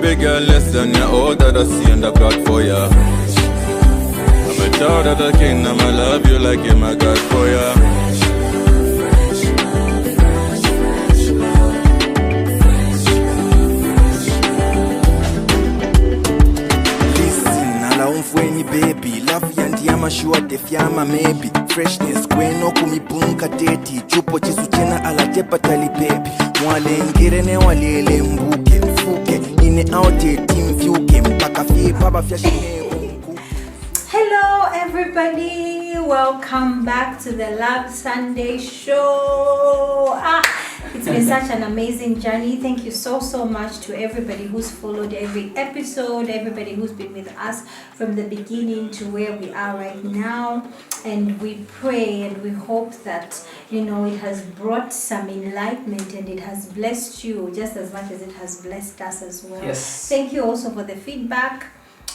Baby girl, less than your old that I see in the blood for ya. I'm a child of the kingdom, I love you like you're my God for ya. Listen, ala umfweni baby. Love yanti yama sure def yama maybe. Freshness kweno kumibunka teti. Chupo chisuchena ala tepa tali baby. Mwale ngire ne walele mbuke mfuke. Ine aute team vyuke mpaka fie baba fyashine. Hello everybody, welcome back to the Love Sunday show. It's been such an amazing journey. Thank you so much to everybody who's followed every episode, everybody who's been with us from the beginning to where we are right now. And we pray and we hope that it has brought some enlightenment and it has blessed you just as much as it has blessed us as well. Yes. Thank you also for the feedback.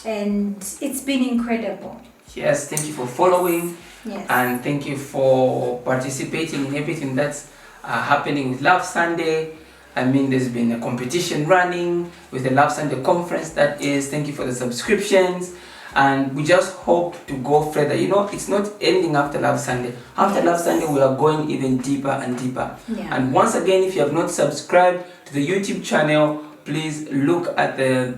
And it's been incredible. Yes, thank you for following. Yes. And thank you for participating in everything that's happening with Love Sunday. I mean, there's been a competition running with the Love Sunday conference, that is. Thank you for the subscriptions. And we just hope to go further. It's not ending after Love Sunday. After Love Sunday, we are going even deeper and deeper. Yeah. And once again, if you have not subscribed to the YouTube channel, please look at the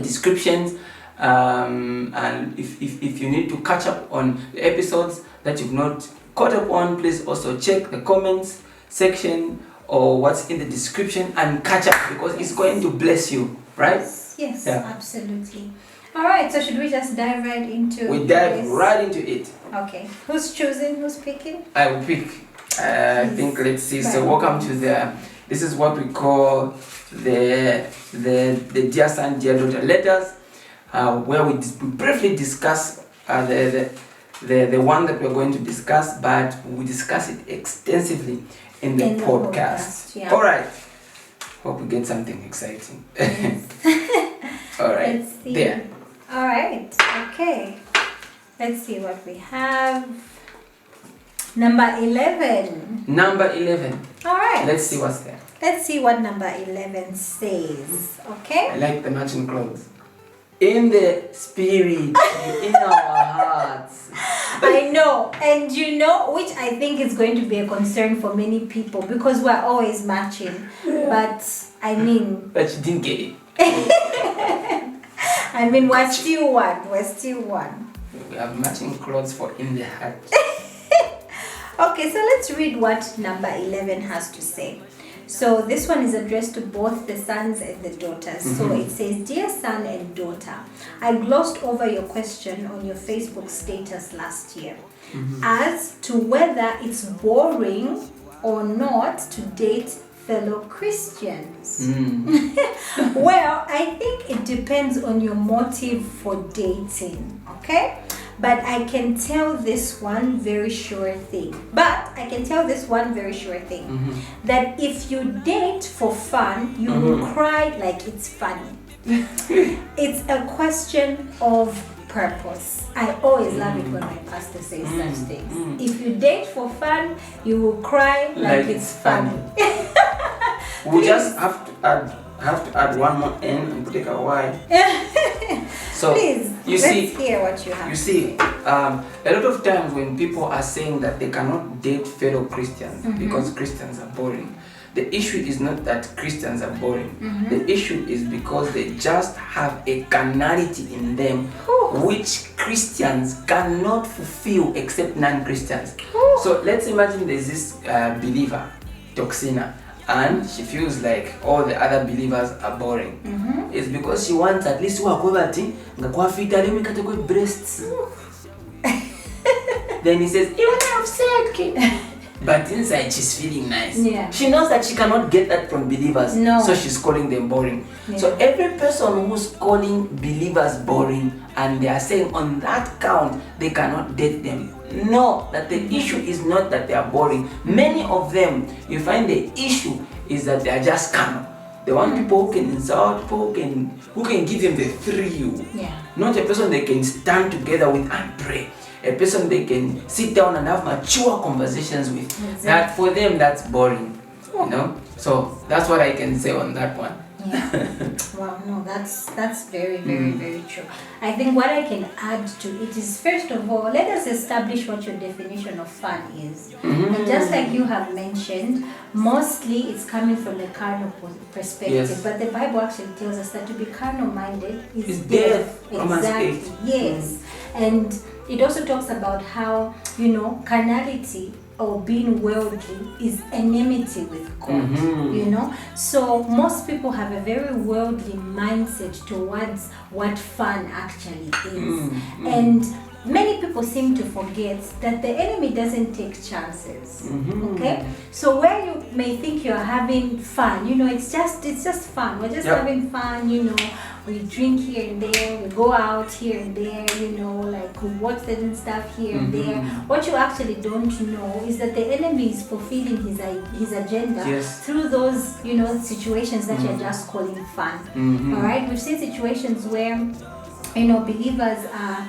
descriptions, and if you need to catch up on the episodes that you've not caught up on, please also check the comments section or what's in the description and catch up, because it's going to bless you, right? Yes, Yeah. absolutely. All right, so should we just dive right into We dive this? right into it. Okay, who's choosing, who's picking? I will pick. I think let's see. So welcome to this is what we call the Dear Son, Dear Daughter letters, where we briefly discuss the one that we're going to discuss, but we discuss it extensively in the podcast. Yeah. All right. Hope we get something exciting. Yes. All right. Let's see. There. All right, okay. Let's see what we have. Number 11. Number 11. All right. Let's see what's there. Let's see what number 11 says, okay? I like the matching clothes. In the spirit, in our hearts. I know, and which I think is going to be a concern for many people because we're always matching. But I mean, But you didn't get it. we're still one. We have matching clothes for in the heart. Okay, so let's read what number 11 has to say. So this one is addressed to both the sons and the daughters. Mm-hmm. So it says, Dear son and daughter, I glossed over your question on your Facebook status last year as to whether it's boring or not to date fellow Christians. Well, I think it depends on your motive for dating, okay? But I can tell this one very sure thing. That if you date for fun, you will cry like it's funny. It's a question of purpose. I always love it when my pastor says such things. If you date for fun, you will cry like it's funny. We just have to add one more N and put a Y. So Please, let's hear what you have. You see, a lot of times when people are saying that they cannot date fellow Christians because Christians are boring, the issue is not that Christians are boring. The issue is because they just have a carnality in them which Christians cannot fulfill except non-Christians. So let's imagine there's this believer, Toxina, and she feels like all the other believers are boring. It's because she wants at least breasts. Then he says, even have sex. But inside she's feeling nice. Yeah. She knows that she cannot get that from believers. No. So she's calling them boring. Yeah. So every person who's calling believers boring and they are saying on that count they cannot date them, know that the issue is not that they are boring. Many of them, you find the issue is that they are just carnal. They want people who can insult, people who can give them the thrill. Yeah. Not a person they can stand together with and pray. A person they can sit down and have mature conversations with. Exactly. That for them, that's boring. Oh. You know, so that's what I can say on that one. Yeah. Wow, no, that's very, very, very true. I think what I can add to it is, first of all, let us establish what your definition of fun is. And just like you have mentioned, mostly it's coming from the carnal perspective. Yes. But the Bible actually tells us that to be carnal-minded is It's death. death. Romans 8. Exactly. Yes. And it also talks about how, carnality or being worldly is enmity with God, So most people have a very worldly mindset towards what fun actually is. And many people seem to forget that the enemy doesn't take chances. Okay? So where you may think you're having fun, it's just fun. We're just having fun, we drink here and there, we go out here and there, like we watch certain stuff here and there. What you actually don't know is that the enemy is fulfilling his agenda through those, situations that you're just calling fun. All right? We've seen situations where, believers are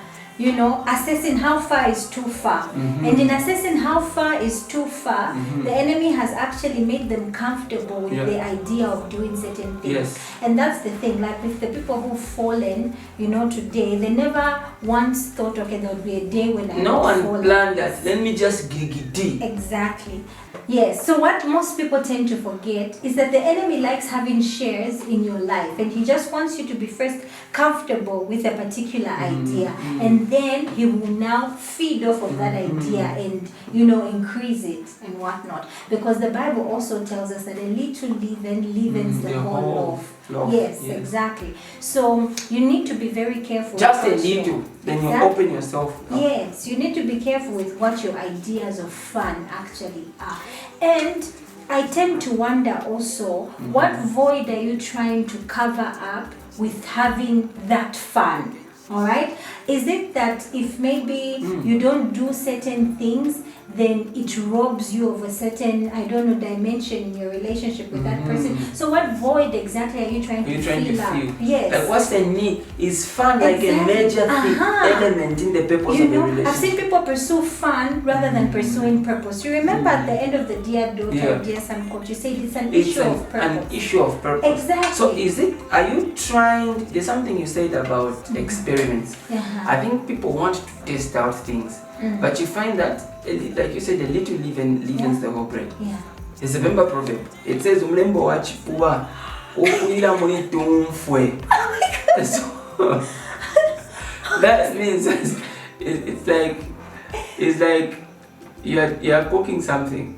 assessing how far is too far. And in assessing how far is too far, the enemy has actually made them comfortable with the idea of doing certain things. And that's the thing, like with the people who've fallen, today, they never once thought, okay, there would be a day when I No will one fall planned like that. Let me just giggy. Exactly. Yes. So what most people tend to forget is that the enemy likes having shares in your life, and he just wants you to be first comfortable with a particular idea, and then he will now feed off of that idea and increase it and whatnot. Because the Bible also tells us that a little leaven leavens the whole loaf. Yes, exactly. So you need to be very careful. Just a little, then you open yourself up. Yes, you need to be careful with what your ideas of fun actually are. And I tend to wonder also, what void are you trying to cover up with having that fun? All right? Is it that if maybe you don't do certain things, then it robs you of a certain, dimension in your relationship with that person? So what void exactly are you trying to fill up? Yes. Like, what's the need? Is fun like a major element in the purpose of the relationship? I've seen people pursue fun rather than pursuing purpose. You remember at the end of the Dear Daughter, Dear Son Coach, you said it's an issue of purpose. An issue of purpose. Exactly. So are you trying, there's something you said about experiments. I think people want to test out things, but you find that, like you said, a little leavens the whole bread. It's a Bemba proverb. It says, "Umlembo wa chipuwa, ukulila muni tumfwe." So that means it's like you are cooking something,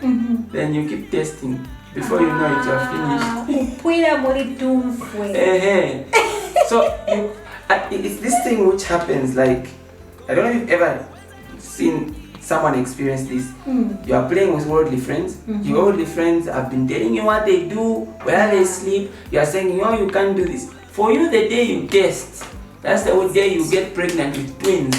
then you keep testing. Before you know it, you are finished. So it's this thing which happens, like, I don't know if you've ever seen someone experience this. You are playing with worldly friends. Your worldly friends have been telling you what they do, where they sleep. You are saying, you can't do this. For you, the day you test, that's the day you get pregnant with twins.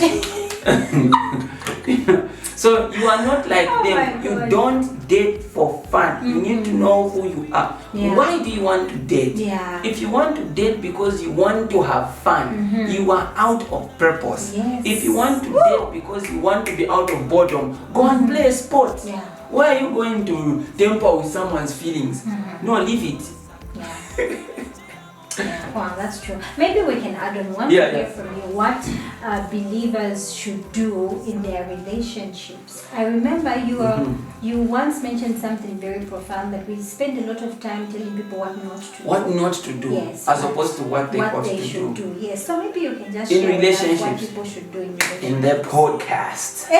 So you are not like them. You don't date for fun. You need to know who you are. Why do you want to date? If you want to date because you want to have fun, you are out of purpose. If you want to date because you want to be out of boredom, go and play a sport. Why are you going to tamper with someone's feelings? No, leave it. Wow, that's true. Maybe we can add on one here from you. What believers should do in their relationships. I remember you once mentioned something very profound, that we spend a lot of time telling people what not to do. What not to do, as opposed to what they should do. Yes, so maybe you can just in share relationships, what people should do in relationships. in their podcast.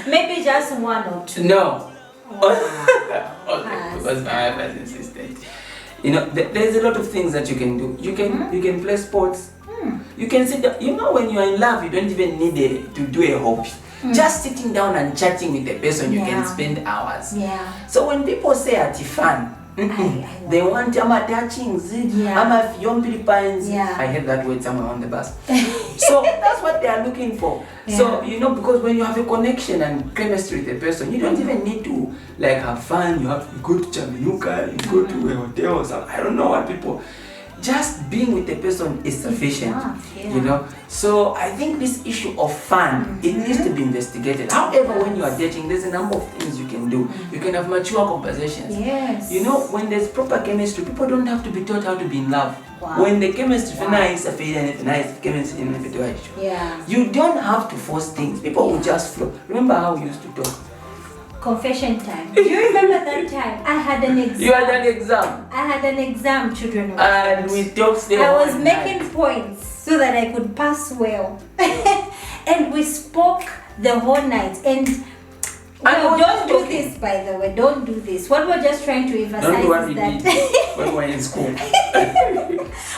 Maybe just one or two. No. Okay, because my wife has insisted. There's a lot of things that you can do. You can play sports. You can sit down. When you are in love, you don't even need to do a hobby. Just sitting down and chatting with the person, you can spend hours. So when people say at fun, they want touchings, Philippines. I heard that word somewhere on the bus. So that's what they are looking for. So because when you have a connection and chemistry with the person, you don't even need to have fun. You go to Chaminuka, you go to a hotel or something. I don't know what people. just being with the person is sufficient. Yeah. You know, so I think this issue of fun, it needs to be investigated. However, when you are dating, there's a number of things you can do. You can have mature conversations. Yes. You know, when there's proper chemistry, people don't have to be taught how to be in love. Wow. When the chemistry Wow. nice, chemistry, Yeah. you don't have to force things. People will just flow. Remember how we used to talk? Confession time. Do you remember that time? I had an exam. You had an exam. I had an exam, children. of And God. we talked the I whole was night. making points so that I could pass well. And we spoke the whole night. And well, what don't do talking? this, by the way. Don't do this. What we're just trying to emphasize Don't do what we is that. did when we were in school.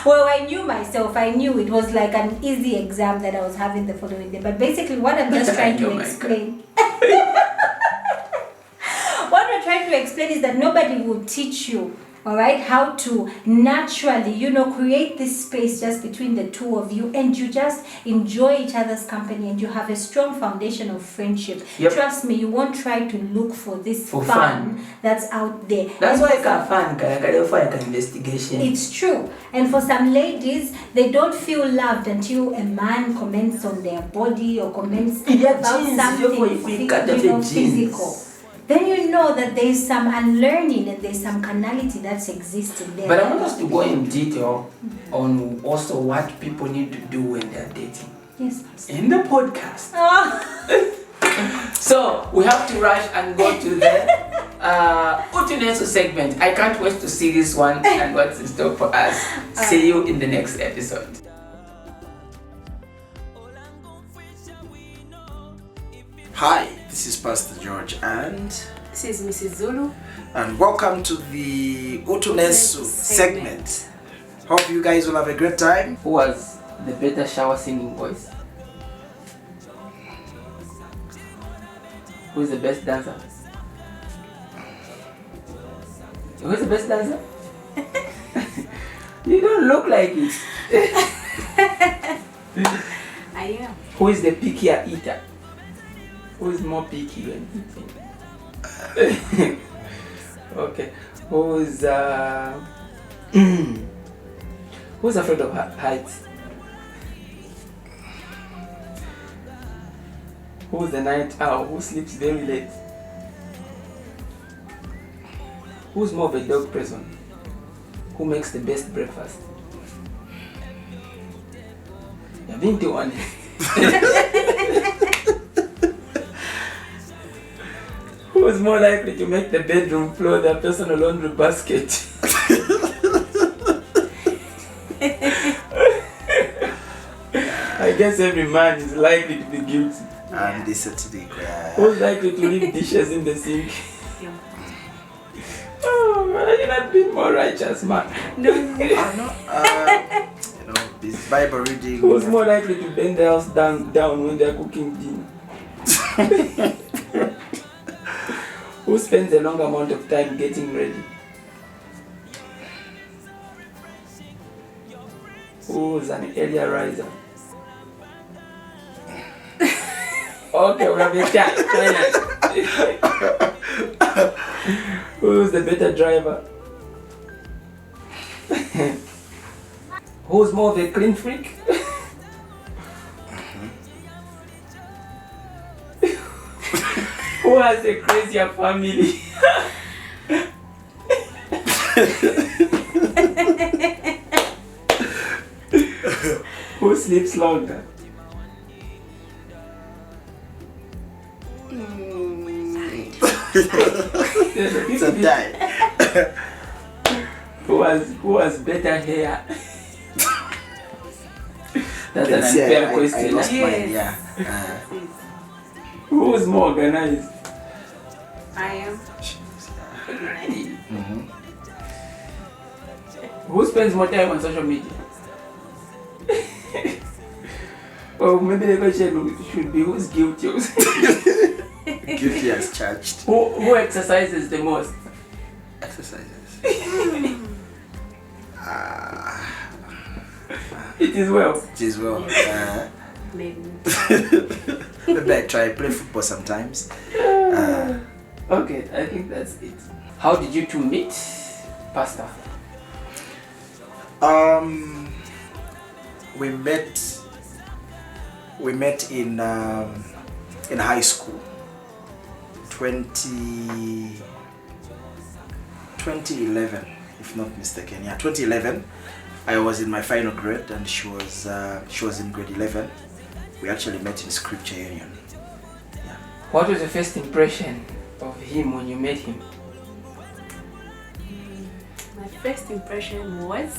Well, I knew myself. I knew it was like an easy exam that I was having the following day. But basically, what I'm just trying Oh to my explain. What we're trying to explain is that nobody will teach you, all right, how to naturally, create this space just between the two of you, and you just enjoy each other's company, and you have a strong foundation of friendship. Yep. Trust me, you won't try to look for this For fun fun. that's out there. That's And why for I can find an investigation. It's true. And for some ladies, they don't feel loved until a man comments on their body or comments Yeah, about jeans, something if we cut off the jeans. physical. Then you know that there's some unlearning and there's some carnality that's existing there. But I want us to go in detail on also what people need to do when they're dating. Yes. In the podcast. Oh. So we have to rush and go to the Utunesu segment. I can't wait to see this one and what's in store for us. See you in the next episode. Hi, this is Pastor George and This is Mrs. Zulu. welcome to the Utunesu segment. Hope you guys will have a great time. Who was the better shower singing voice? Who's the best dancer? Who's the best dancer? You don't look like it. I am. Who is the pickier eater? Who is more picky when eating? Okay. Who's who's afraid of heights? Who's the night owl? Who sleeps very late? Who's more of a dog person? Who makes the best breakfast? You've been to one. Who's more likely to make the bedroom floor their personal laundry basket? I guess every man is likely to be guilty. And this is the Who's likely to leave dishes in the sink? Yeah. Oh man, you're not being more righteous, man. this Bible reading. Who's more likely to bend the house down when they're cooking dinner? Who spends a long amount of time getting ready? Who's an earlier riser? Okay, we have a chat. Who's the better driver? Who's more of a clean freak? Who has a crazier family? Who sleeps longer? Sometime. Who has better hair? That's an Let's see, unfair I question. lost Yes. mine, yeah. Who's more organized? I am. Really? Who spends more time on social media? Or maybe the question should be who's guilty? Guilty as charged. Who exercises the most? Exercises. It is well. It is well. Maybe. Maybe I try play football sometimes. Okay, I think that's it. How did you two meet, Pastor? We met in high school. 2011, if not mistaken. Yeah, 2011. I was in my final grade and she was in grade 11. We actually met in Scripture Union. Yeah. What was your first impression of him when you met him? My first impression was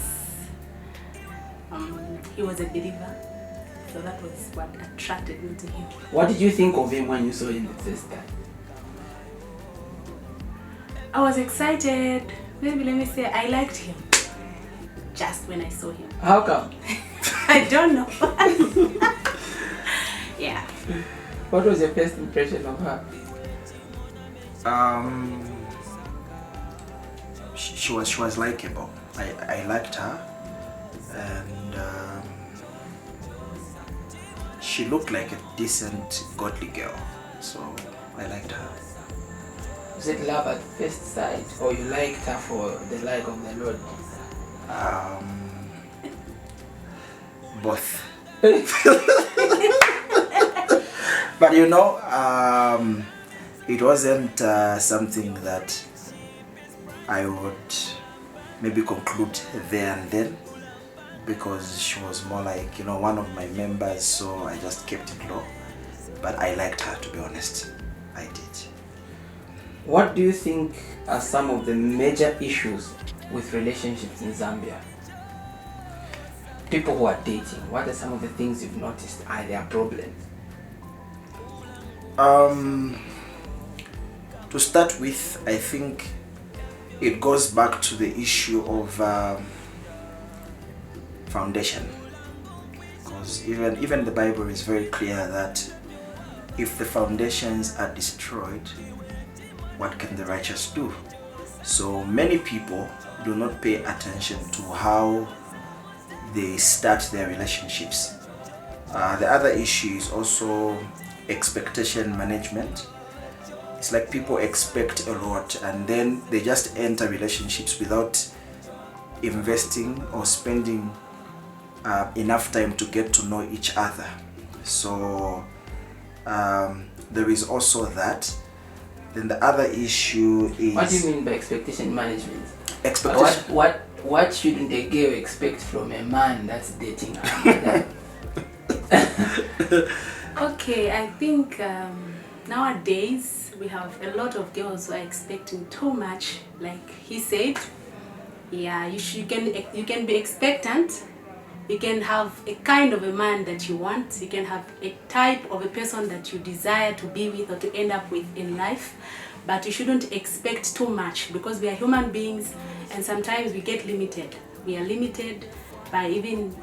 he was a believer, so that was what attracted me to him. What did you think of him when you saw him the first time? I was excited. Maybe let me say I liked him just when I saw him. How come? I don't know. Yeah. What was your first impression of her? She was likable. I liked her, and she looked like a decent, godly girl. So I liked her. Was it love at first sight, or you liked her for the like of the Lord? Both. But you know, it wasn't something that I would maybe conclude there and then, because she was more like, you know, one of my members, so I just kept it low. But I liked her, to be honest. I did. What do you think are some of the major issues with relationships in Zambia? People who are dating, what are some of the things you've noticed are their problems? To start with, I think it goes back to the issue of foundation, because even the Bible is very clear that if the foundations are destroyed, what can the righteous do? So many people do not pay attention to how they start their relationships. The other issue is also expectation management. It's like people expect a lot and then they just enter relationships without investing or spending enough time to get to know each other. So there is also that. Then the other issue is... What do you mean by expectation management? Expectation. What shouldn't a girl expect from a man that's dating her? Okay, I think nowadays we have a lot of girls who are expecting too much. Like he said, yeah, you can be expectant. You can have a kind of a man that you want. You can have a type of a person that you desire to be with or to end up with in life. But you shouldn't expect too much, because we are human beings and sometimes we get limited. We are limited by even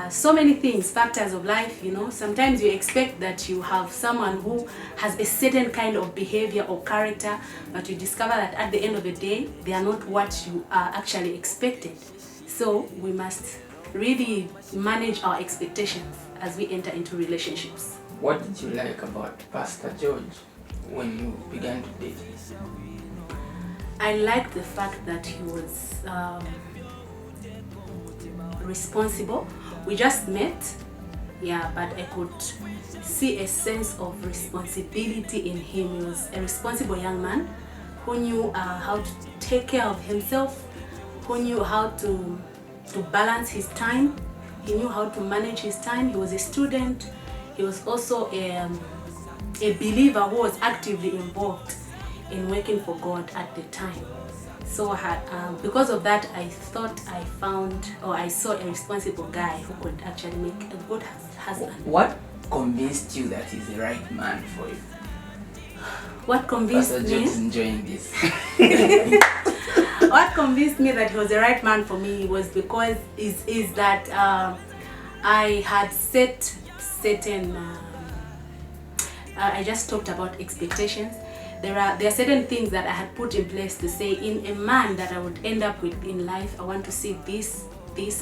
so many things, factors of life, you know. Sometimes you expect that you have someone who has a certain kind of behavior or character, but you discover that at the end of the day, they are not what you are actually expected. So we must really manage our expectations as we enter into relationships. What did you like about Pastor George when you began to date? I liked the fact that he was responsible. We just met, yeah, but I could see a sense of responsibility in him. He was a responsible young man who knew how to take care of himself, who knew how to balance his time. He knew how to manage his time. He was a student. He was also a believer who was actively involved in working for God at the time. So because of that, I thought I saw a responsible guy who could actually make a good husband. What convinced you that he's the right man for you? What convinced Pastor me? George is enjoying this. What convinced me that he was the right man for me was because is that I had set certain. I just talked about expectations. There are certain things that I had put in place to say in a man that I would end up with in life. I want to see this,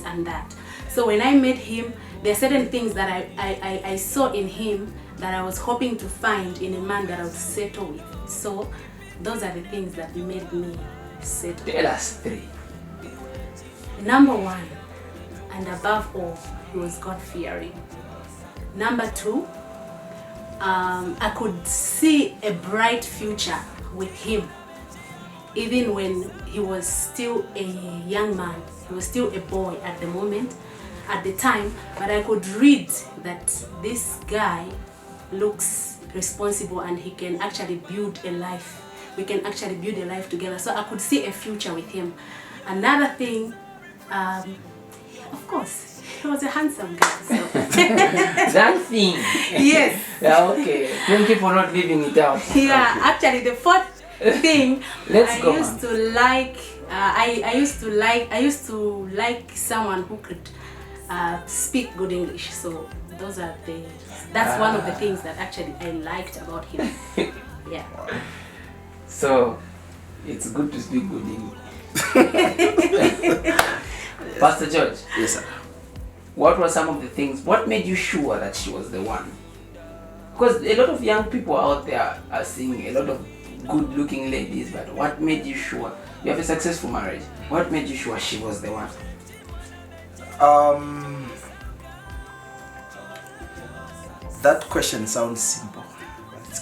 and that. So when I met him, there are certain things that I saw in him that I was hoping to find in a man that I would settle with. So those are the things that made me settle. Tell us three. Number one, and above all, he was God-fearing. Number 2, I could see a bright future with him, even when he was still a young man. He was still a boy at the moment, at the time, but I could read that this guy looks responsible and he can actually build a life. We can actually build a life together. So I could see a future with him. Another thing, of course, he was a handsome guy. So. That thing. Yes. Yeah, okay. Thank you for not leaving it out. Yeah, actually the fourth thing, Let's go, I used to like I used to like someone who could speak good English. So that's one of the things that actually I liked about him. Yeah. So it's good to speak good English. Pastor George. Yes, sir. What were some of the things? What made you sure that she was the one? Because a lot of young people out there are seeing a lot of good-looking ladies, but what made you sure? You have a successful marriage. What made you sure she was the one? That question sounds simple.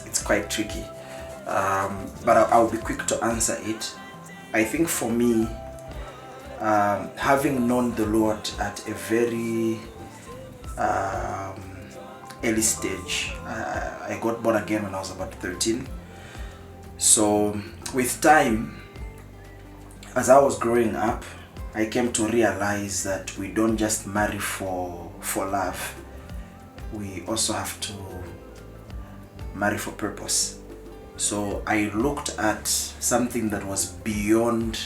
It's quite tricky, but I'll be quick to answer it. I think for me, having known the Lord at a very early stage, I got born again when I was about 13. So with time, as I was growing up, I came to realize that we don't just marry for love. We also have to marry for purpose. So I looked at something that was beyond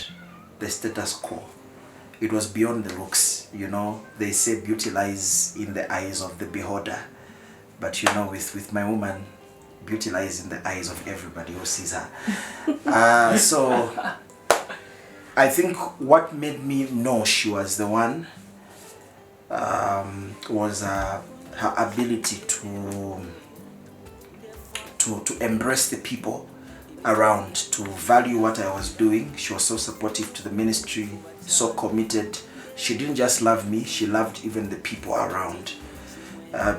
the status quo. It was beyond the looks. You know, they say beauty lies in the eyes of the beholder. But you know, with my woman, beauty lies in the eyes of everybody who sees her. So I think what made me know she was the one was her ability to embrace the people around, to value what I was doing. She was so supportive to the ministry, so committed. She didn't just love me, she loved even the people around.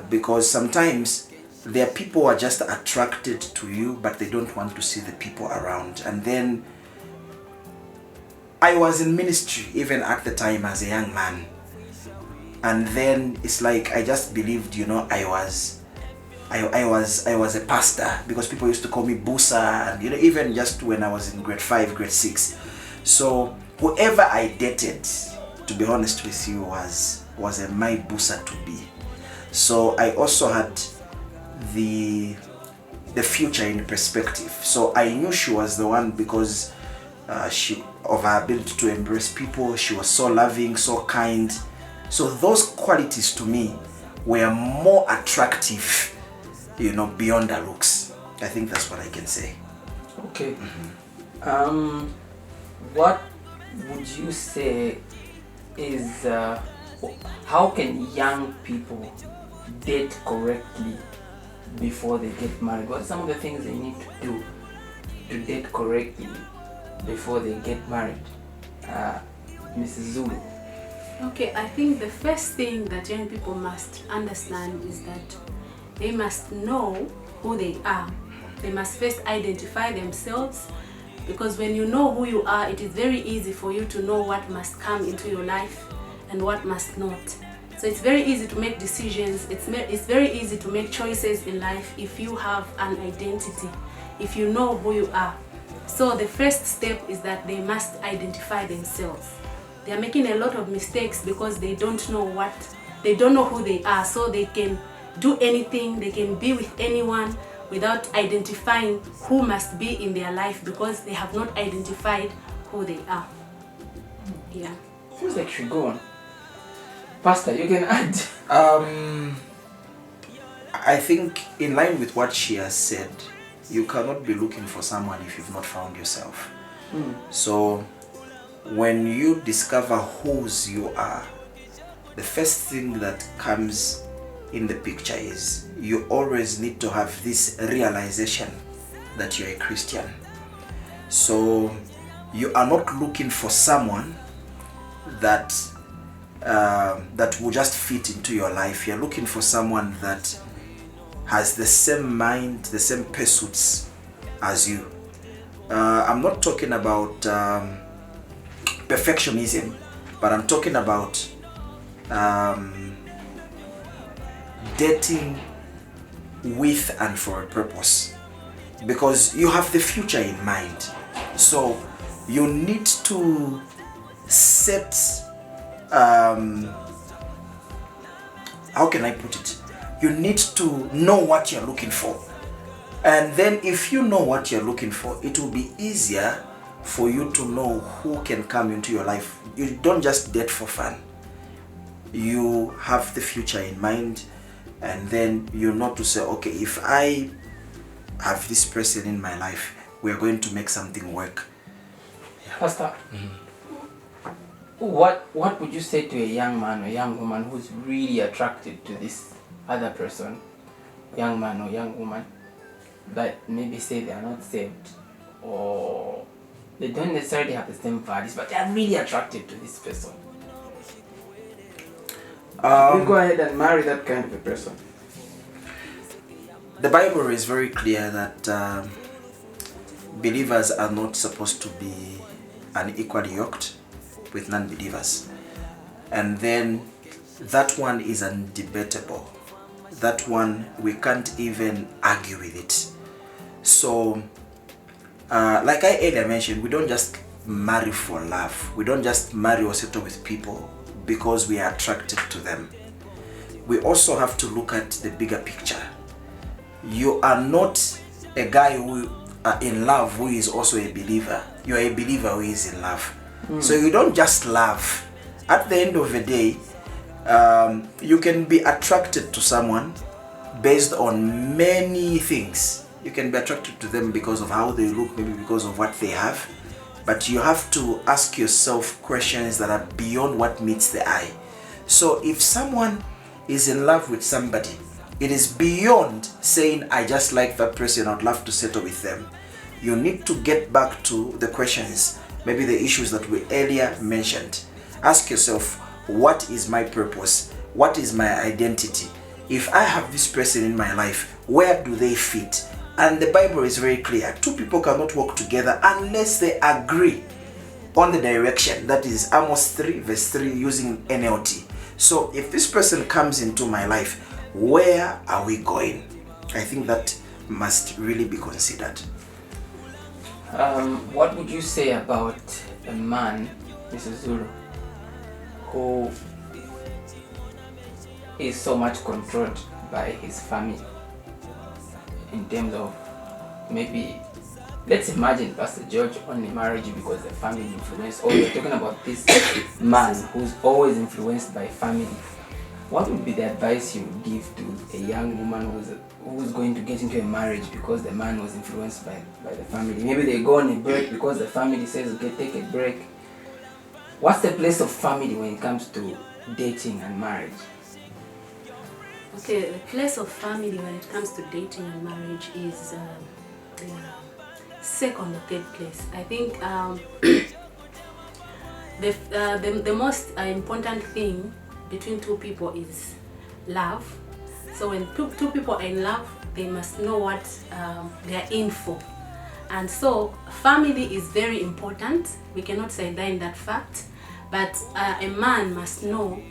Because sometimes there are people who are just attracted to you, but they don't want to see the people around. And then I was in ministry even at the time as a young man. And then it's like I just believed, you know, I was a pastor, because people used to call me Busa, and you know, even just when I was in grade 5, grade 6. So whoever I dated, to be honest with you, was a my Busa to be. So I also had the future in perspective. So I knew she was the one because of her ability to embrace people. She was so loving, so kind. So those qualities to me were more attractive, you know, beyond her looks. I think that's what I can say. Okay. What would you say is how can young people date correctly before they get married? What are some of the things they need to do to date correctly before they get married? Mrs. Zulu. Okay, I think the first thing that young people must understand is that they must know who they are. They must first identify themselves, because when you know who you are, it is very easy for you to know what must come into your life and what must not. So it's very easy to make decisions, it's very easy to make choices in life if you have an identity, if you know who you are. So the first step is that they must identify themselves. They are making a lot of mistakes because they don't know who they are, so they can do anything, they can be with anyone without identifying who must be in their life, because they have not identified who they are. Yeah. Feels like you should go on. Pastor, you can add. I think in line with what she has said, you cannot be looking for someone if you've not found yourself. So when you discover whose you are, the first thing that comes in the picture is you always need to have this realization that you're a Christian. So you are not looking for someone that that will just fit into your life. You're looking for someone that has the same mind, the same pursuits as you. I'm not talking about perfectionism, but I'm talking about dating with and for a purpose, because you have the future in mind. So you need to set how can I put it? You need to know what you're looking for. And then if you know what you're looking for, it will be easier for you to know who can come into your life. You don't just date for fun. You have the future in mind, and then you know to say, okay, if I have this person in my life, we're going to make something work. Pastor, what would you say to a young man or young woman who's really attracted to this other person, young man or young woman, but maybe say they are not saved, or they don't necessarily have the same values, but they are really attracted to this person? We go ahead and marry that kind of a person. The Bible is very clear that believers are not supposed to be unequally yoked with non-believers, and then that one is undebatable. That one, we can't even argue with it. So like I earlier mentioned, we don't just marry for love. We don't just marry or settle with people because we are attracted to them. We also have to look at the bigger picture. You are not a guy who are in love who is also a believer. You are a believer who is in love. So you don't just love. At the end of the day, you can be attracted to someone based on many things. You can be attracted to them because of how they look, maybe because of what they have. But you have to ask yourself questions that are beyond what meets the eye. So if someone is in love with somebody, it is beyond saying, I just like that person, I'd love to settle with them. You need to get back to the questions, maybe the issues that we earlier mentioned. Ask yourself, what is my purpose? What is my identity? If I have this person in my life, where do they fit? And the Bible is very clear. Two people cannot work together unless they agree on the direction. That is Amos 3 verse 3 using NLT. So if this person comes into my life, where are we going? I think that must really be considered. What would you say about a man, Mrs. Zulu, who is so much controlled by his family in terms of, maybe, let's imagine Pastor George only married you because the family influence, or you're talking about this man who's always influenced by family. What would be the advice you would give to a young woman who's going to get into a marriage because the man was influenced by the family? Maybe they go on a break because the family says, okay, take a break. What's the place of family when it comes to dating and marriage? Okay, the place of family when it comes to dating and marriage is second or third place. I think the most important thing between two people is love. So when two people are in love, they must know what they are in for. And so family is very important. We cannot sideline that fact. But a man must know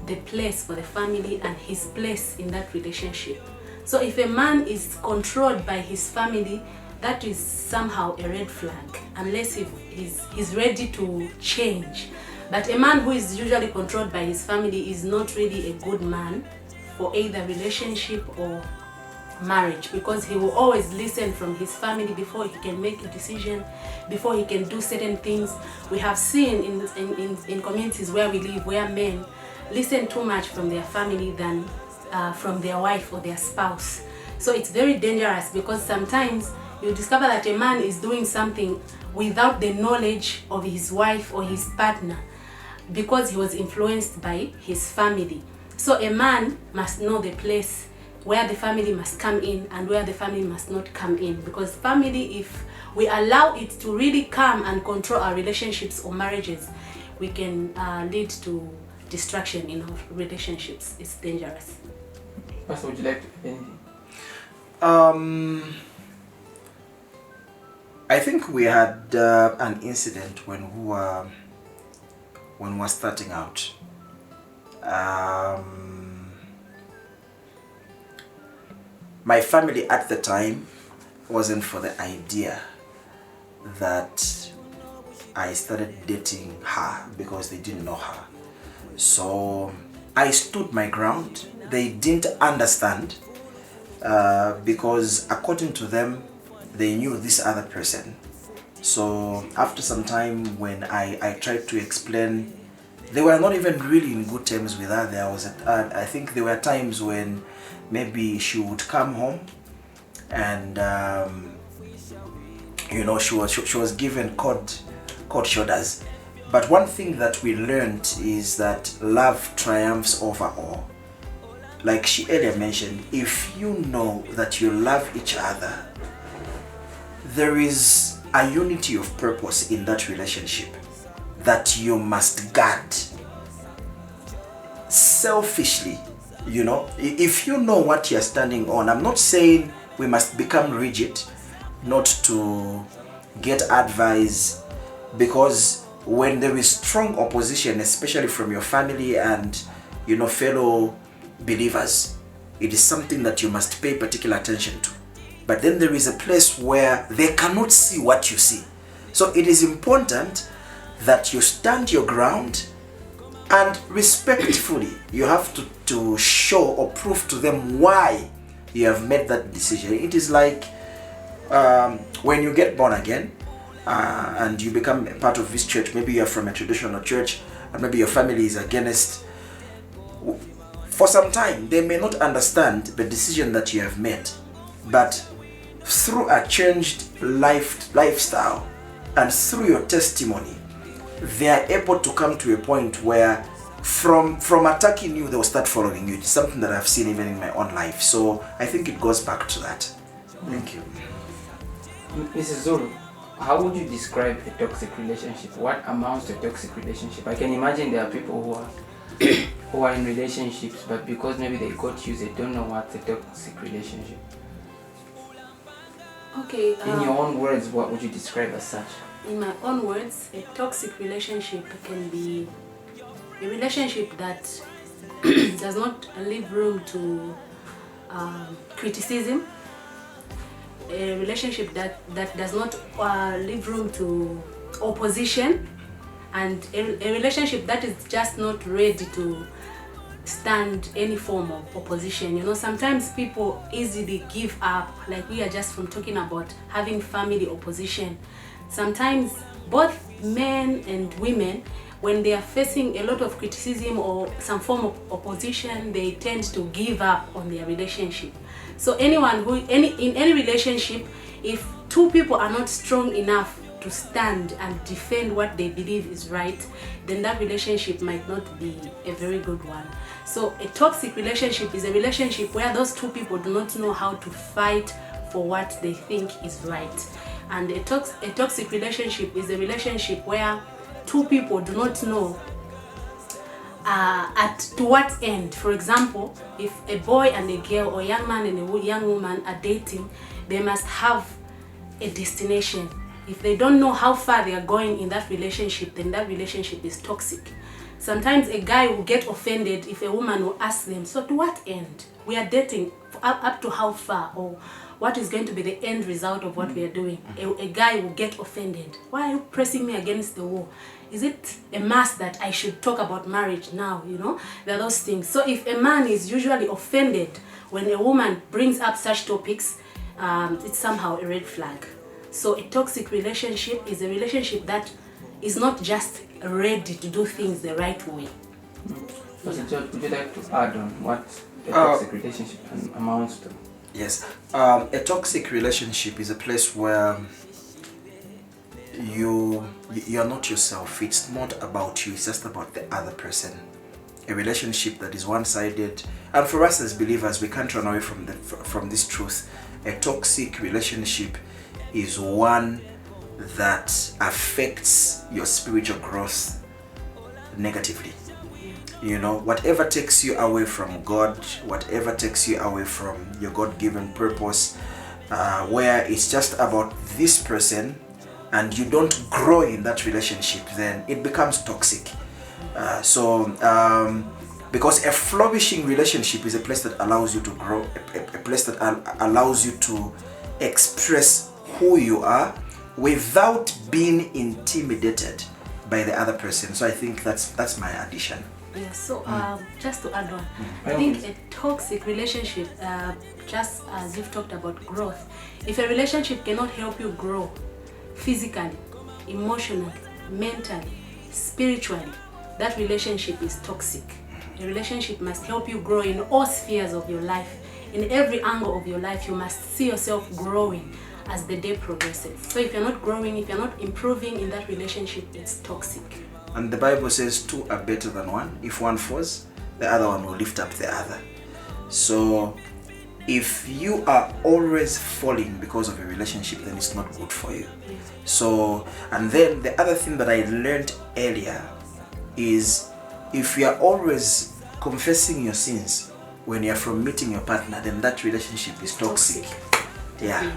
the place for the family and his place in that relationship. So if a man is controlled by his family, that is somehow a red flag, unless he's ready to change. But a man who is usually controlled by his family is not really a good man for either relationship or marriage, because he will always listen from his family before he can make a decision, before he can do certain things. We have seen in communities where we live, where men listen too much from their family than from their wife or their spouse. So it's very dangerous, because sometimes you discover that a man is doing something without the knowledge of his wife or his partner, because he was influenced by his family. So a man must know the place where the family must come in and where the family must not come in, because family, if we allow it to really come and control our relationships or marriages, we can lead to distraction in our relationships. It's dangerous. Pastor, would you like to add anything? I think we had an incident when we were starting out. My family at the time wasn't for the idea that I started dating her because they didn't know her. So I stood my ground. They didn't understand because according to them, they knew this other person. So after some time, when I tried to explain, they were not even really in good terms with her. I think there were times when maybe she would come home and she was given cold shoulders. But one thing that we learned is that love triumphs over all. Like she earlier mentioned, if you know that you love each other, there is a unity of purpose in that relationship that you must guard selfishly. If you know what you're standing on, I'm not saying we must become rigid, not to get advice, because when there is strong opposition, especially from your family and fellow believers, it is something that you must pay particular attention to. But then there is a place where they cannot see what you see. So it is important that you stand your ground, and respectfully you have to show or prove to them why you have made that decision. It is like when you get born again and you become a part of this church. Maybe you are from a traditional church and maybe your family is against. For some time they may not understand the decision that you have made, but through a changed lifestyle and through your testimony, they are able to come to a point where from attacking you, they will start following you. It's something that I've seen even in my own life. So I think it goes back to that. Thank you. Mrs. Zulu, how would you describe a toxic relationship? What amounts to a toxic relationship? I can imagine there are people who are in relationships, but because maybe they got used, they don't know what's a toxic relationship. Okay. In your own words, what would you describe as such? In my own words, a toxic relationship can be a relationship that does not leave room to criticism, a relationship that does not leave room to opposition, and a relationship that is just not ready to stand any form of opposition. Sometimes people easily give up, like we are just from talking about having family opposition. Sometimes both men and women, when they are facing a lot of criticism or some form of opposition, they tend to give up on their relationship. So anyone who in any relationship, if two people are not strong enough to stand and defend what they believe is right, then that relationship might not be a very good one. So a toxic relationship is a relationship where those two people do not know how to fight for what they think is right. And a toxic relationship is a relationship where two people do not know to what end. For example, if a boy and a girl or young man and a young woman are dating, they must have a destination. If they don't know how far they are going in that relationship, then that relationship is toxic. Sometimes a guy will get offended if a woman will ask them, so to what end? We are dating up to how far, or what is going to be the end result of what we are doing? A guy will get offended. Why are you pressing me against the wall? Is it a must that I should talk about marriage now? There are those things. So if a man is usually offended when a woman brings up such topics, it's somehow a red flag. So a toxic relationship is a relationship that is not just ready to do things the right way. Pastor George, would you like to add on what a toxic relationship amounts to? Yes. A toxic relationship is a place where you're not yourself. It's not about you, it's just about the other person. A relationship that is one-sided, and for us as believers, we can't run away from this truth. A toxic relationship is one that affects your spiritual growth negatively. You know, whatever takes you away from God, whatever takes you away from your God-given purpose, where it's just about this person and you don't grow in that relationship, then it becomes toxic. Because a flourishing relationship is a place that allows you to grow, a place that allows you to express who you are without being intimidated by the other person. So I think that's my addition. Yeah, so just to add on, I think a toxic relationship, just as you've talked about growth, if a relationship cannot help you grow physically, emotionally, mentally, spiritually, that relationship is toxic. A relationship must help you grow in all spheres of your life. In every angle of your life, you must see yourself growing as the day progresses. So if you're not growing, if you're not improving in that relationship, it's toxic. And the Bible says two are better than one. If one falls, the other one will lift up the other. So if you are always falling because of a relationship, then it's not good for you. So, and then the other thing that I learned earlier is if you are always confessing your sins when you're from meeting your partner, then that relationship is toxic. Yeah.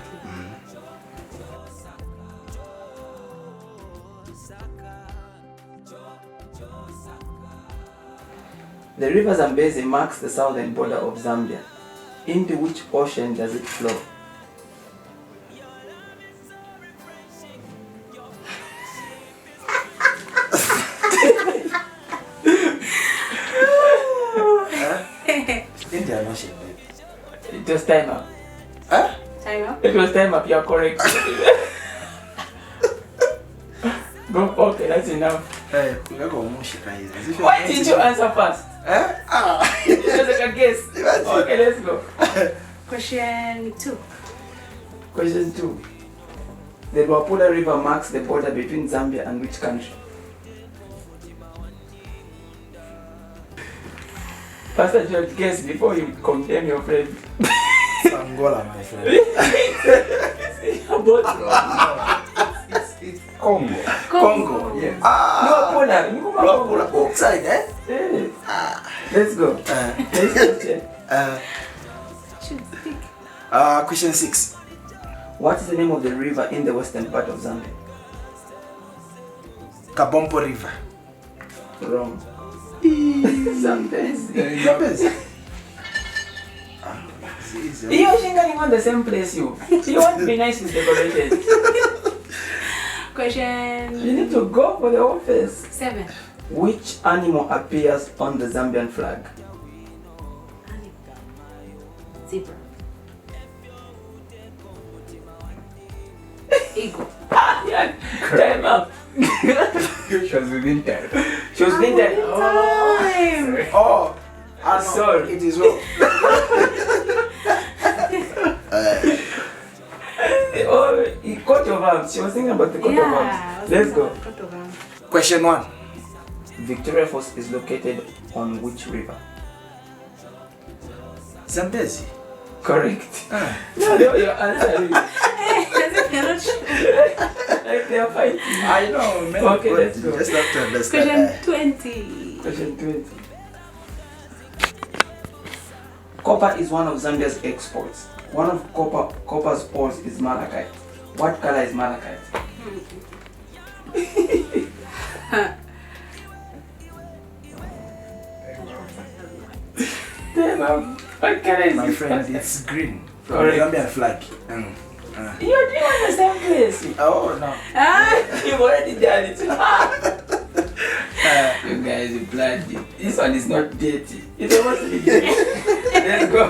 The river Zambezi marks the southern border of Zambia. Into which ocean does it flow? Indian Ocean, baby. It was time up. Huh? Time up? It was time up, you're correct. Go, okay, that's enough. Hey, Why didn't you answer first? Just like a guess. Okay, let's go. Question 2. Question 2. The Luapula River marks the border between Zambia and which country? Pastor George, guess before you condemn your friend. Angola, my friend. It's Congo. Congo, yes. Luapula, outside, eh? Yeah. Let's go. Next question. Question 6. What is the name of the river in the western part of Zambia? Kabompo River. Wrong. Zambezi. You're shingling on the same place, you. You want to be nice with decorated. Question. You need to go for the office. 7. Which animal appears on the Zambian flag? Zebra. Eagle. Yeah, time up. She was within time. She was within time. Oh, I know. Sorry. It is well. Oh, coat of arms. She was thinking about the coat of arms. Let's go. Question 1. Victoria Falls is located on which river? Zambezi. Correct. No, your answer is like they are fighting. I know, man. Okay, let's go. Just have to understand. Question 20. Question 20. Copper is one of Zambia's exports. One of copper's ores is malachite. What color is malachite? What color is My it? friend, it's green. From the Correct. Zambian flag. You're doing the same place. Oh, no. You've already done it. You guys are bloody. This one is not dirty. It's almost to be dirty. Let's go.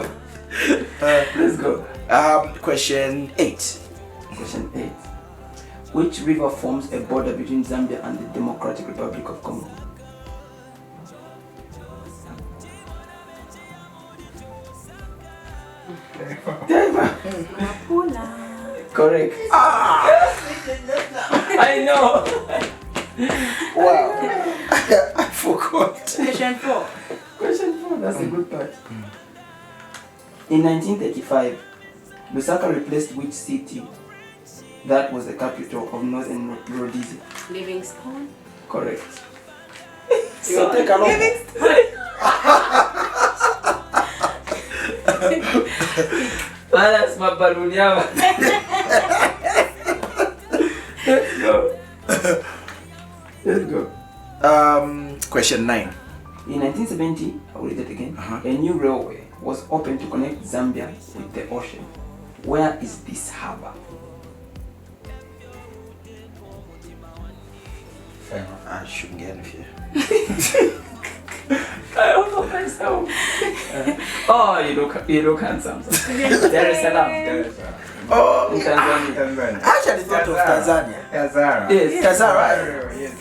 Let's go. Question 8. Question 8. Which river forms a border between Zambia and the Democratic Republic of Congo? Correct. I know. Wow. I forgot. Question 4. Question 4. That's a good part. In 1935, Lusaka replaced which city that was the capital of Northern Rhodesia? Livingstone. Correct. So take a look. That's my balloon. Let's go. Let's go. Question 9. In 1970, I'll read it again. Uh-huh. A new railway was opened to connect Zambia with the ocean. Where is this harbor? I shouldn't get in here. I don't know myself. Oh, you look handsome. Dar es Salaam. Oh, In Tanzania. I actually thought of Tanzania. Tazara. Yes. Tazara. Yes.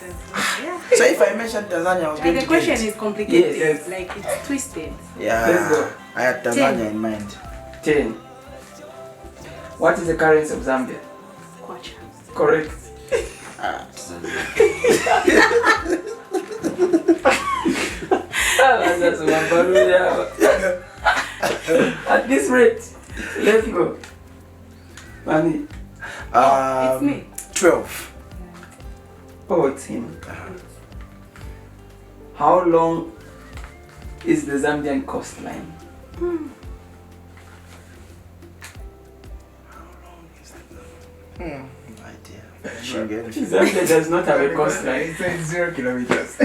So if I mentioned Tanzania, I was going And the to question get it. is complicated. Yes. Like it's twisted. Let's go. Yeah, I had Tanzania in mind. 10. What is the currency of Zambia? Kwacha. Correct. That's my balloon. At this rate, let's go. Money. It's me. 12. Oh, it's him. How long is the Zambian coastline? Idea. Shouldn't get it. Zambia does not have a coastline. It's 0 kilometers.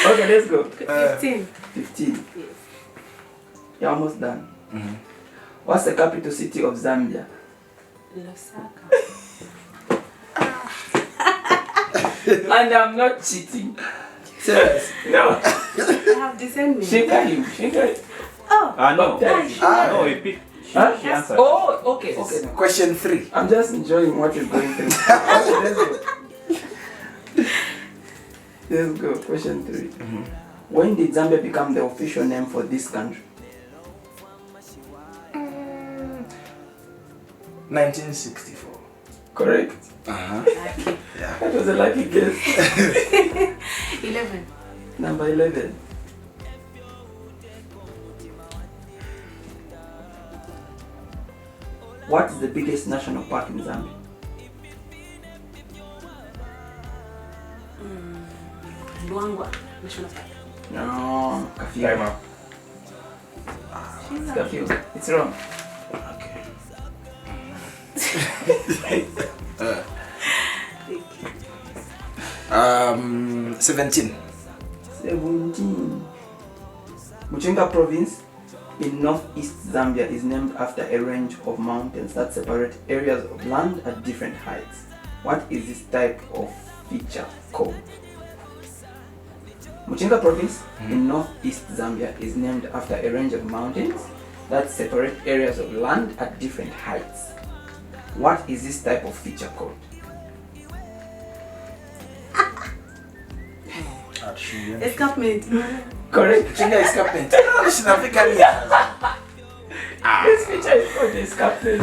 Okay, let's go. 15. 15. Yes. You're almost done. What's the capital city of Zambia? Lusaka. And I'm not cheating. Serious. No. I have discernment. Shake him. Oh. No. No, he picked. Huh? She answered. Oh, okay. Question 3. I'm just enjoying what you're going through. Okay, let's go. Let's go. Question 3. When did Zambia become the official name for this country? 1964. Correct. Okay. Yeah. That was a lucky guess. 11. Number 11. What is the biggest national park in Zambia? Luangwa National Park. No, Time Kafio. up. It's Kafio. It's wrong. Okay. Thank you. 17. 17. Muchinga province in northeast Zambia is named after a range of mountains that separate areas of land at different heights. What is this type of feature called? Muchinga province in northeast Zambia is named after a range of mountains that separate areas of land at different heights. What is this type of feature called? Escarpment. Correct. Chinga escarpment. Listen, African. This feature is called escarpment.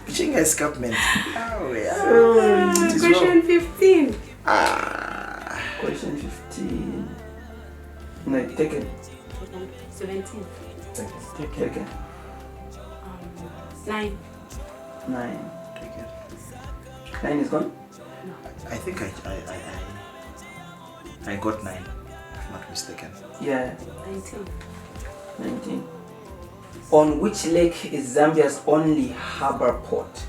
Chinga escarpment. Oh, yeah. It is Question wrong. 15. Question 15. No, take it. 17. Take it. 9. 9. 9 is gone? I think I got 9, if not mistaken. Yeah. 19. 19. On which lake is Zambia's only harbor port?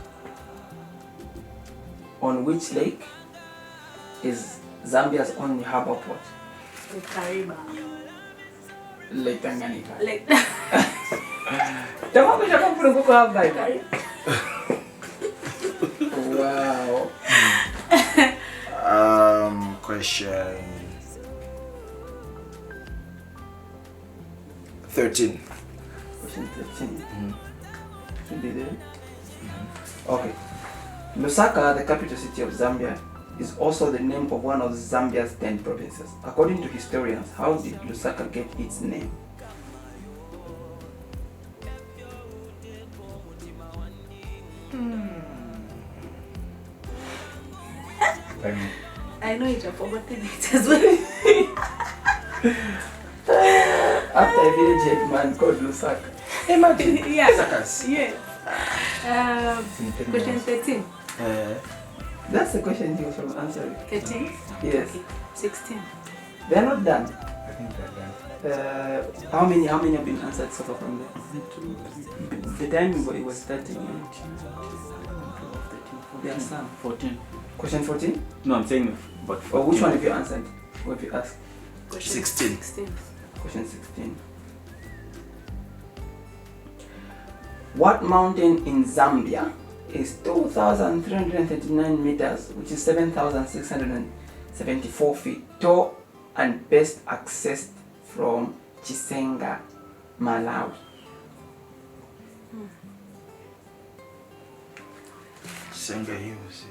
On which lake is Zambia's only harbor port? The Kariba. Lake Tanganyika. Like Wow. Question 13. Question 13. Should be there. Okay. Lusaka, the capital city of Zambia, is also the name of one of Zambia's 10 provinces. According to historians, how did Lusaka get its name? Time. I know it, I've forgotten it as well. After a village headman called Lusaka. Imagine. Yeah. Suckers. Yes. Question 13. That's the question he was from answering. 13? Yes. Okay. 16. They're not done. I think they're done. How many have been answered so far from there? The time it was starting. There are some. 14. Question 14? No, I'm saying but Or which one have you answered? What have you asked? Question 16. 16. Question 16. What mountain in Zambia is 2,339 meters, which is 7,674 feet tall and best accessed from Chisenga, Malawi? Senga Hills.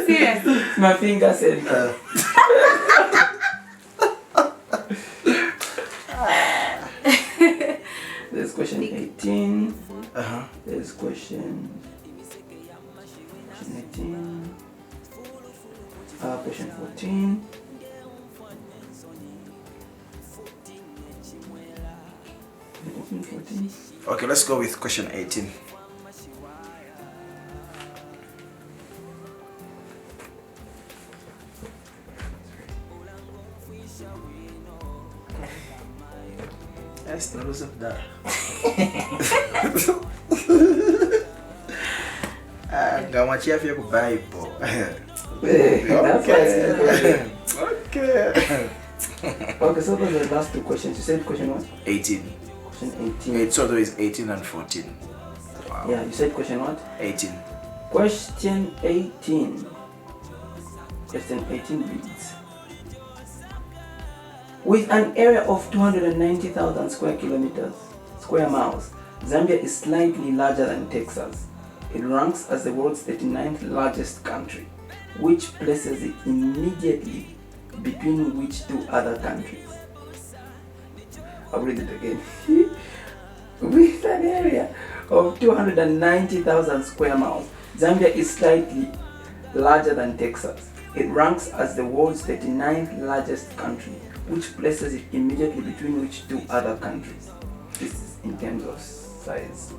Serious? My finger said. There's question 18. There's question 18. Question 14. Question 14. Okay, let's go with question 18. That's the rules of that. Ngamwachia pia ku Bible. Okay. Okay. Okay, so those are the last two questions. You said question what? 18. Question 18. So there is 18 and 14. Wow. Yeah, you said question what? 18. Question 18. Question 18 reads: with an area of 290,000 square miles, Zambia is slightly larger than Texas. It ranks as the world's 39th largest country, which places it immediately between which two other countries? I'll read it again. With an area of 290,000 square miles, Zambia is slightly larger than Texas. It ranks as the world's 39th largest country, which places it immediately between which two other countries? This is in terms of size.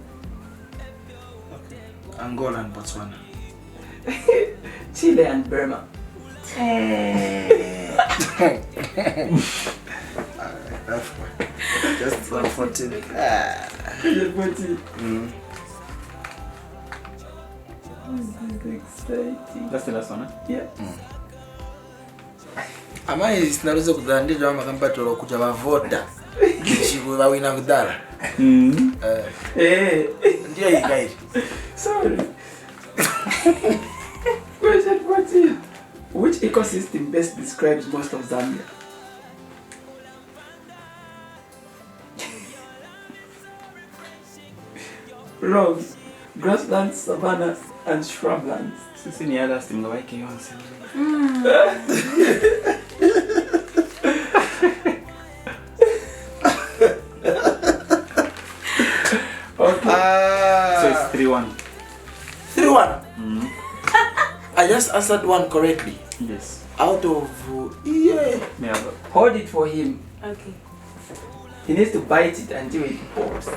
Angola and Botswana. Chile and Burma. That's fine. Just 14. Exciting. That's the last one, Yeah. Amai sinaruza kudhandija makampatolo kuja bavota. Chibwe bawina kudala. Ndio ikai. Sorry. Question 14. Which ecosystem best describes most of Zambia? Wrong. Grasslands, savannas, and shrublands. Sisi ni yala stimga waike yonse. Okay. So it's 3-1. 3-1. I just answered one correctly. Yes. Out of yeah. Yeah. Hold it for him. Okay. He needs to bite it until it pops.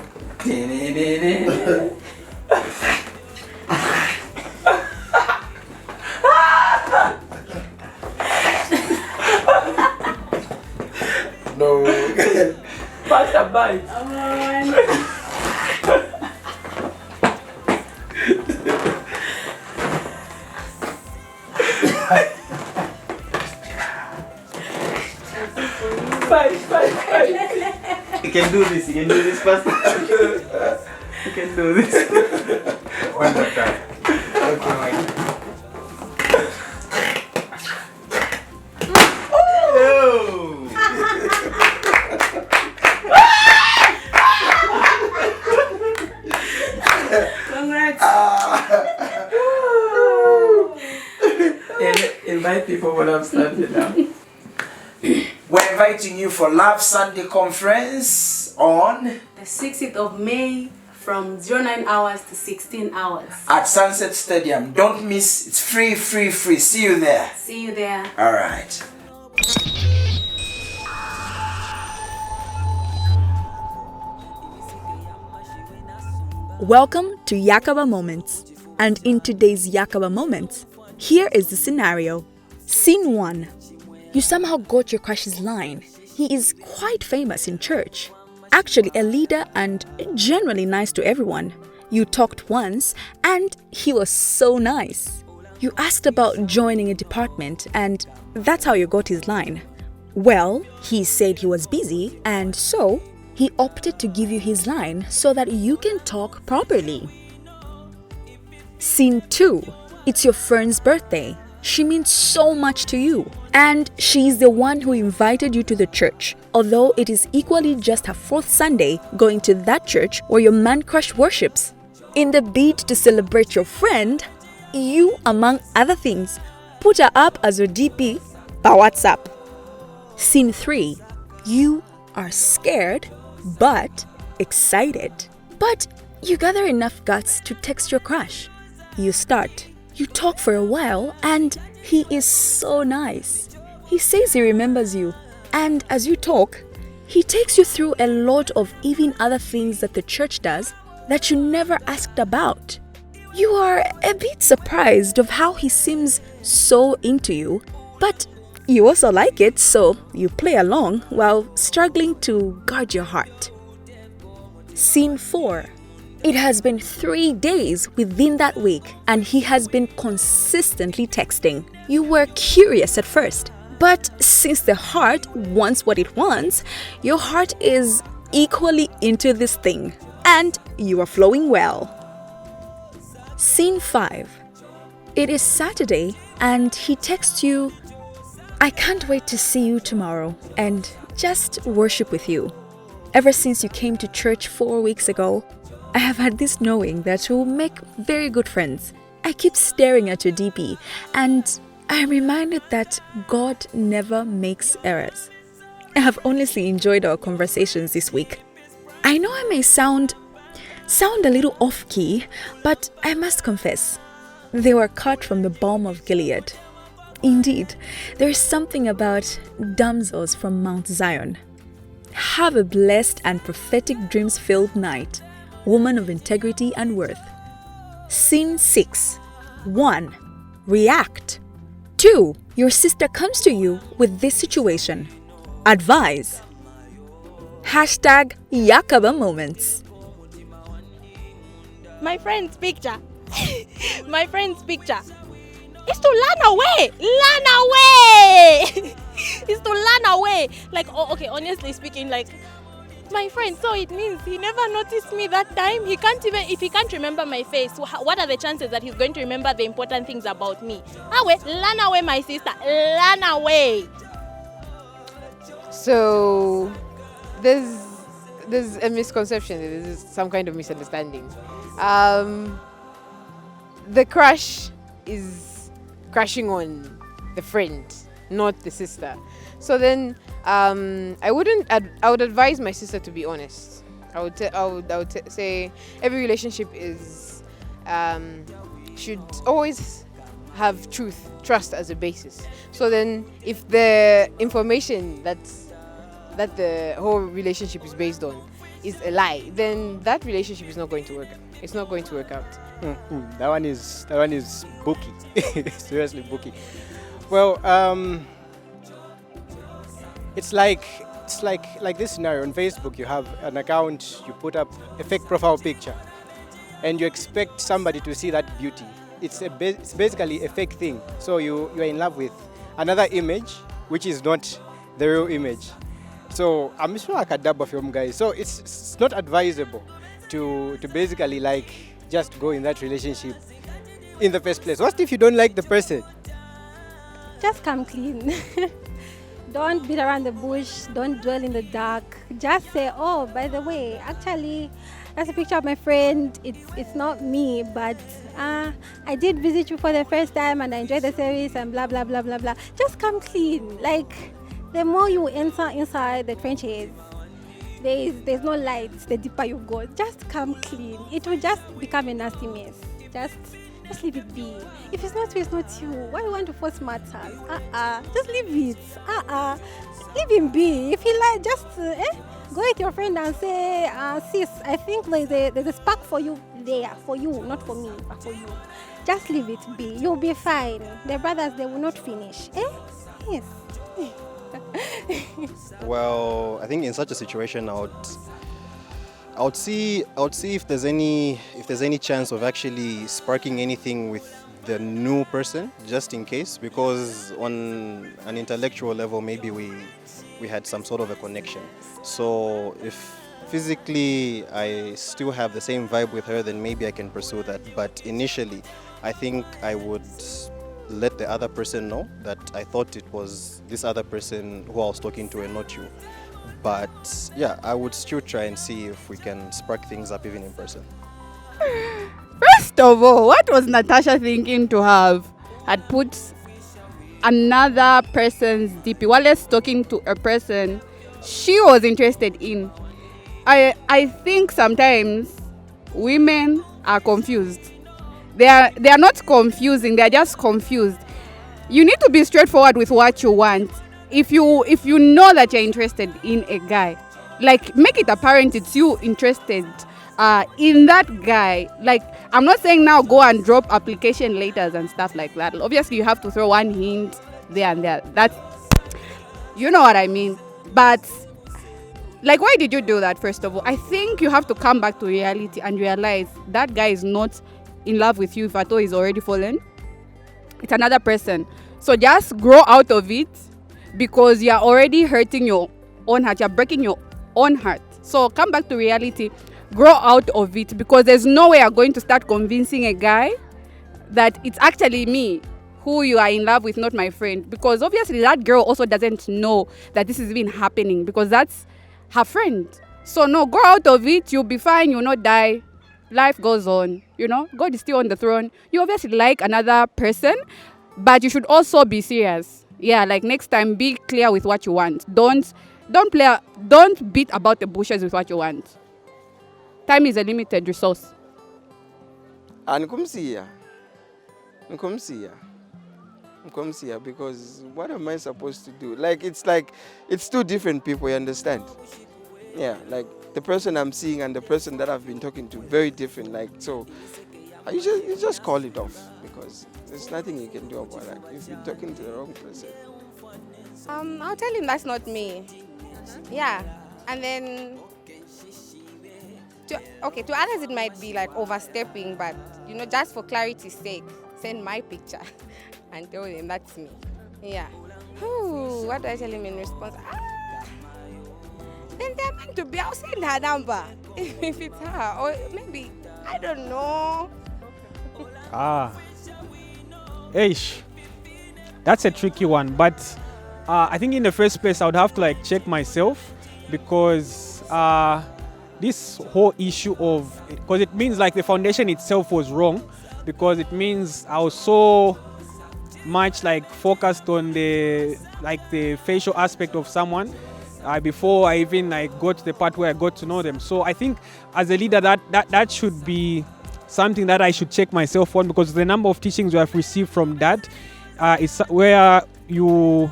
No. Faster bite. Bite. You can do this. You can do this faster. You can do this. One more time. Okay, wait. Congrats. Invite people for Love Sunday now. We're inviting you for Love Sunday conference on The 16th of May from 09 hours to 16 hours. at Sunset Stadium. Don't miss. It's free. See you there. See you there. All right. Welcome to Yakaba Moments. And in today's Yakaba Moments, here is the scenario. Scene 1. You somehow got your crush's line. He is quite famous in church. Actually a leader and generally nice to everyone. You talked once and he was so nice. You asked about joining a department and that's how you got his line. Well, he said he was busy and so he opted to give you his line so that you can talk properly. Scene 2. It's your friend's birthday. She means so much to you. And she's the one who invited you to the church. Although it is equally just her 4th Sunday going to that church where your man crush worships. In the bid to celebrate your friend, you, among other things, put her up as your DP by WhatsApp. Scene 3. You are scared but excited. But you gather enough guts to text your crush. You start. You talk for a while and he is so nice. He says he remembers you. And as you talk, he takes you through a lot of even other things that the church does that you never asked about. You are a bit surprised of how he seems so into you, but you also like it, so you play along while struggling to guard your heart. Scene 4. It has been 3 days within that week and he has been consistently texting. You were curious at first, but since the heart wants what it wants, your heart is equally into this thing and you are flowing well. Scene 5. It is Saturday and he texts you, I can't wait to see you tomorrow and just worship with you. Ever since you came to church 4 weeks ago, I have had this knowing that we'll make very good friends. I keep staring at your DP and I'm reminded that God never makes errors. I have honestly enjoyed our conversations this week. I know I may sound a little off-key, but I must confess, they were cut from the balm of Gilead. Indeed, there is something about damsels from Mount Zion. Have a blessed and prophetic dreams-filled night, woman of integrity and worth. Scene 6. 1. React. 2. Your sister comes to you with this situation. Advise. Hashtag Yakaba Moments. My friend's picture. My friend's picture. It's to run away. Run away. It's to run away. Like, oh, okay, honestly speaking, like, my friend, so it means he never noticed me that time. He can't even, if he can't remember my face, what are the chances that he's going to remember the important things about me? Run away, my sister. Run away. So there's a misconception. There's some kind of misunderstanding. The crush is crushing on the friend, not the sister. So then I would advise my sister to be honest. I would say every relationship is should always have trust as a basis. So then if the information that the whole relationship is based on is a lie, then that relationship is not going to work. It's not going to work out. That one is booky. Seriously booky. Well, it's like this scenario on Facebook. You have an account, you put up a fake profile picture, and you expect somebody to see that beauty. It's basically a fake thing. So you are in love with another image, which is not the real image. So I'm sure I can double film, guys. So it's not advisable to basically like just go in that relationship in the first place. What if you don't like the person? Just come clean. Don't beat around the bush. Don't dwell in the dark. Just say, oh, by the way, actually, that's a picture of my friend. It's not me, but I did visit you for the first time and I enjoyed the service and blah, blah, blah, blah, blah. Just come clean. Like, the more you enter inside the trenches, there's no light, the deeper you go. Just come clean. It will just become a nasty mess. Just leave it be. If it's not you, it's not you. Why do you want to force matters? Just leave it. Leave him be. If he like, just Go with your friend and say, sis, I think there's a spark for you there, for you, not for me, but for you. Just leave it be. You'll be fine. The brothers, they will not finish. Eh? Yes. Well, I think in such a situation, I would see if there's any chance of actually sparking anything with the new person, just in case, because on an intellectual level, maybe we had some sort of a connection. So if physically I still have the same vibe with her, then maybe I can pursue that. But initially, I think I would let the other person know that I thought it was this other person who I was talking to and not you. But yeah, I would still try and see if we can spark things up even in person. First of all, what was Natasha thinking to had put another person's DP while let's talking to a person she was interested in? I think sometimes women are confused. They are not confusing, they are just confused. You need to be straightforward with what you want. If you know that you're interested in a guy, like make it apparent it's you interested in that guy. Like, I'm not saying now go and drop application letters and stuff like that. Obviously you have to throw one hint there and there. That's, you know what I mean. But like, why did you do that? First of all, I think you have to come back to reality and realize that guy is not in love with you. If at all he's already fallen, it's another person. So just grow out of it, because you're already hurting your own heart, you're breaking your own heart. So come back to reality, grow out of it, because there's no way you're going to start convincing a guy that it's actually me who you are in love with, not my friend. Because obviously that girl also doesn't know that this is even happening, because that's her friend. So no, grow out of it, you'll be fine, you'll not die. Life goes on, you know, God is still on the throne. You obviously like another person, but you should also be serious. Yeah, like next time, be clear with what you want. Don't beat about the bushes with what you want. Time is a limited resource. Nkumsiya, because what am I supposed to do? Like it's two different people, you understand? Yeah, like the person I'm seeing and the person that I've been talking to, very different. Like, so you just call it off, because there's nothing you can do about that if you're talking to the wrong person. I'll tell him that's not me. Yeah, and then to others it might be like overstepping, but you know, just for clarity's sake, send my picture and tell him that's me. Yeah. Ooh, what do I tell him in response? Then they're meant to be. I'll send her number if it's her, or maybe I don't know. Eish, that's a tricky one, but I think in the first place I would have to like check myself, because this whole issue of, because it means like the foundation itself was wrong, because it means I was so much like focused on the facial aspect of someone before I even like got to the part where I got to know them. So I think as a leader that should be something that I should check myself on, because the number of teachings we have received from that is where you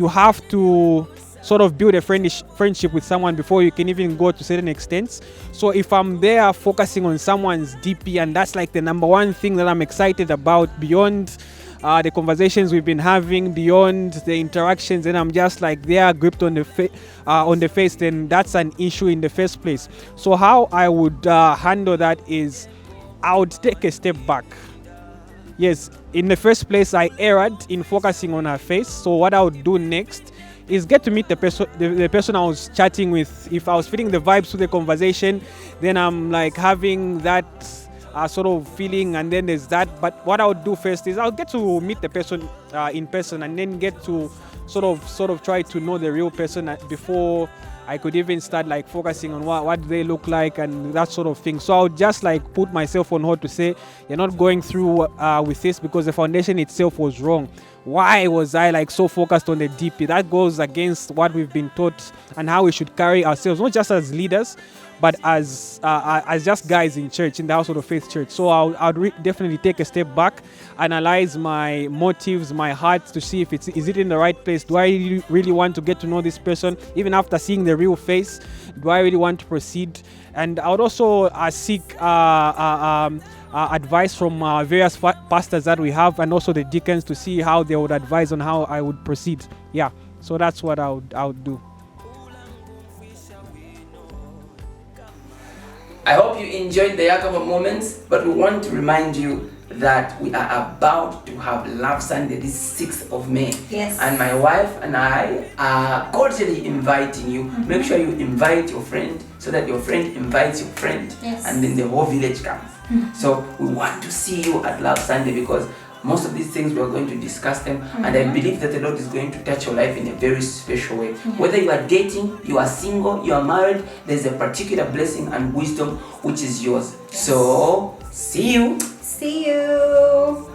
have to sort of build a friendship with someone before you can even go to certain extents. So if I'm there focusing on someone's DP, and that's like the number one thing that I'm excited about, beyond the conversations we've been having, beyond the interactions, and I'm just like there gripped on the face, then that's an issue in the first place. So how I would handle that is I would take a step back. Yes, in the first place I erred in focusing on her face. So what I would do next is get to meet the person I was chatting with. If I was feeling the vibes to the conversation, then I'm like having that sort of feeling, and then there's that. But what I would do first is I'll get to meet the person in person, and then get to sort of try to know the real person before I could even start like focusing on what they look like and that sort of thing. So I would just like put myself on hold to say, you're not going through with this because the foundation itself was wrong. Why was I like so focused on the DP? That goes against what we've been taught and how we should carry ourselves, not just as leaders, but as just guys in church, in the household of faith church. So I'd definitely take a step back, analyze my motives, my heart, to see if is it in the right place. Do I really want to get to know this person, even after seeing the real face? Do I really want to proceed? And I would also seek advice from various pastors that we have, and also the deacons, to see how they would advise on how I would proceed. Yeah, so that's what I would do. I hope you enjoyed the Yakaba moments, but we want to remind you that we are about to have Love Sunday this 6th of May. Yes. And my wife and I are cordially inviting you. Make sure you invite your friend, so that your friend invites your friend. Yes. And then the whole village comes. So we want to see you at Love Sunday, because most of these things we are going to discuss them, and I believe that the Lord is going to touch your life in a very special way. Whether you are dating, you are single, you are married, there's a particular blessing and wisdom which is yours. So see you. See you.